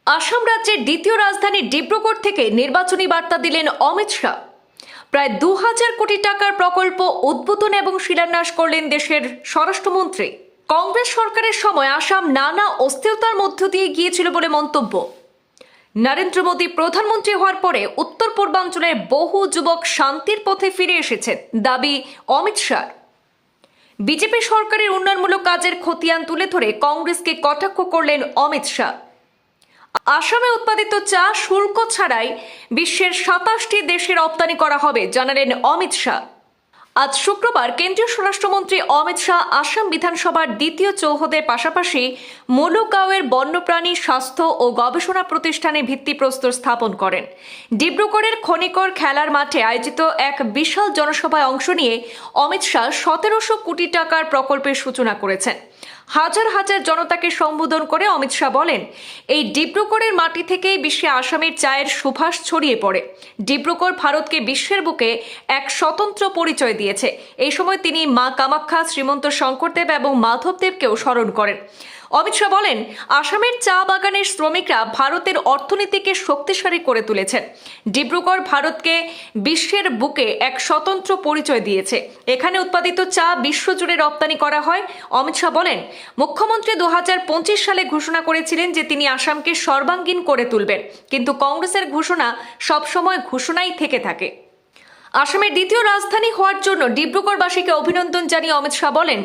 আসাম রাজ্যের দ্বিতীয় রাজধানী ডিব্রুগড় থেকে নির্বাচনী বার্তা দিলেন অমিত শাহ। প্রায় 2000 কোটি টাকার প্রকল্প উদ্বোধন এবং শিলান্যাস করলেন দেশের স্বরাষ্ট্রমন্ত্রী। কংগ্রেস সরকারের সময় আসাম নানা অস্থিরতার মধ্য দিয়ে গিয়েছিল বলে মন্তব্য। নরেন্দ্র মোদী প্রধানমন্ত্রী হওয়ার পরে উত্তর পূর্বাঞ্চলের বহু যুবক শান্তির পথে ফিরে এসেছেন, দাবি অমিত শাহ। বিজেপি সরকারের উন্নয়নমূলক কাজের খতিয়ান তুলে ধরে কংগ্রেসকে কটাক্ষ করলেন অমিত শাহ। আসামে উৎপাদিত চা শুল্ক ছাড়াই বিশ্বের 27টি দেশে রপ্তানি করা হবে জানালেন অমিত শাহ। আজ শুক্রবার কেন্দ্রীয় স্বরাষ্ট্রমন্ত্রী অমিত শাহ আসাম বিধানসভার দ্বিতীয় চৌহদের পাশাপাশি মুলুগাঁওয়ের বন্যপ্রাণী স্বাস্থ্য ও গবেষণা প্রতিষ্ঠানে ভিত্তিপ্রস্তর স্থাপন করেন। ডিব্রুগড়ের খনিকর খেলার মাঠে আয়োজিত এক বিশাল জনসভায় অংশ নিয়ে অমিত শাহ 1700 কোটি টাকার প্রকল্পের সূচনা করেছেন। হাজার হাজার জনতাকে সম্বোধন করে অমিত শাহ বলেন, এই ডিব্রুগড়ের মাটি থেকেই বিশ্বে আসামের চায়ের সুবাস ছড়িয়ে পড়ে। ডিব্রুগড় ভারতকে বিশ্বের বুকে এক স্বতন্ত্র পরিচয় দিয়েছে। এই সময় তিনি মা কামাখ্যা, শ্রীমন্ত শঙ্করদেব এবং মাধবদেবকেও স্মরণ করেন। অমিত শাহ বলেন, আসামের চা বাগানের শ্রমিকরা ভারতের অর্থনীতিকে শক্তিশালী করে তুলেছেন। ডিব্রুগড় ভারতকে বিশ্বের বুকে এক স্বতন্ত্র পরিচয় দিয়েছে। এখানে উৎপাদিত চা বিশ্বজুড়ে রপ্তানি করা হয়। অমিত শাহ বলেন, মুখ্যমন্ত্রী 2025 সালে ঘোষণা করেছিলেন যে তিনি আসামকে সর্বাঙ্গীন করে তুলবেন, কিন্তু কংগ্রেসের ঘোষণা সবসময় ঘোষণাই থেকে থাকে। আসামের দ্বিতীয় রাজধানী হওয়ার জন্য ডিব্রুগড়বাসীকে অভিনন্দন জানিয়ে অমিত শাহ বলেন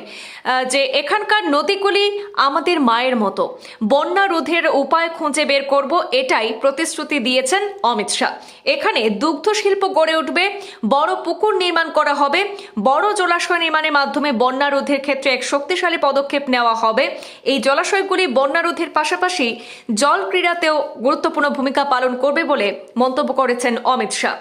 যে এখানকার নদীগুলি আমাদের মায়ের মতো। বন্যা রোধের উপায় খুঁজে বের করব, এটাই প্রতিশ্রুতি দিয়েছেন অমিত শাহ। এখানে দুগ্ধ শিল্প গড়ে উঠবে, বড় পুকুর নির্মাণ করা হবে, বড় জলাশয় নির্মাণের মাধ্যমে বন্যা রোধের ক্ষেত্রে এক শক্তিশালী পদক্ষেপ নেওয়া হবে। এই জলাশয়গুলি বন্যা রোধের পাশাপাশি জল ক্রীড়াতেও গুরুত্বপূর্ণ ভূমিকা পালন করবে বলে মন্তব্য করেছেন অমিত শাহ।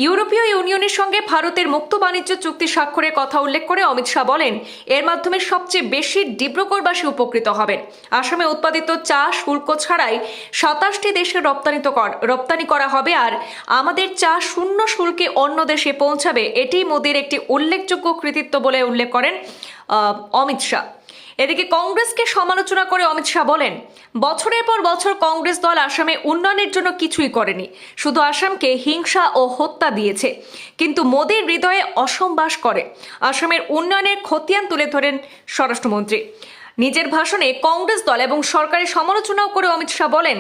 ইউরোপীয় ইউনিয়নের সঙ্গে ভারতের মুক্ত বাণিজ্য চুক্তি স্বাক্ষরের কথা উল্লেখ করে অমিত শাহ বলেন, এর মাধ্যমে সবচেয়ে বেশি ডিব্রুগড়বাসী উপকৃত হবেন। আসামে উৎপাদিত চা শুল্ক ছাড়াই 27টি দেশে রপ্তানি করা হবে, আর আমাদের চা শূন্য শুল্কে অন্য দেশে পৌঁছাবে। এটি মোদির একটি উল্লেখযোগ্য কৃতিত্ব বলে উল্লেখ করেন অমিত শাহ। এদিকে কংগ্রেসকে সমালোচনা করে অমিত শাহ বলেন, বছরের পর বছর কংগ্রেস দল আসামে উন্নয়নের জন্য কিছুই করেনি, শুধু আসামকে হিংসা ও হত্যা দিয়েছে। কিন্তু মোদির হৃদয়ে অসম বাস করে। আসামের উন্নয়নের খতিয়ান তুলে ধরেন স্বরাষ্ট্রমন্ত্রী। নিজের ভাষণে কংগ্রেস দল এবং সরকারের সমালোচনাও করে অমিত শাহ বলেন,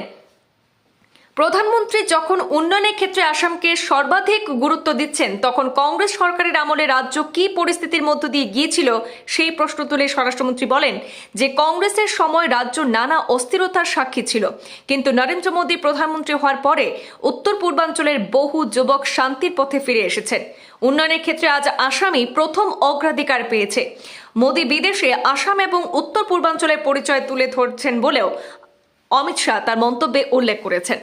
প্রধানমন্ত্রী যখন উন্নয়নের ক্ষেত্রে আসামকে সর্বাধিক গুরুত্ব দিচ্ছেন, তখন কংগ্রেস সরকারের আমলে রাজ্য কি পরিস্থিতির মধ্য দিয়ে গিয়েছিল সেই প্রশ্ন তুলে স্বরাষ্ট্রমন্ত্রী বলেন যে কংগ্রেসের সময় রাজ্য নানা অস্থিরতার সাক্ষী ছিল, কিন্তু নরেন্দ্র মোদী প্রধানমন্ত্রী হওয়ার পরে উত্তর পূর্বাঞ্চলের বহু যুবক শান্তির পথে ফিরে এসেছেন। উন্নয়নের ক্ষেত্রে আজ আসামই প্রথম অগ্রাধিকার পেয়েছে। মোদী বিদেশে আসাম এবং উত্তর পূর্বাঞ্চলের পরিচয় তুলে ধরছেন বলেও অমিত শাহ তার মন্তব্যে উল্লেখ করেছেন।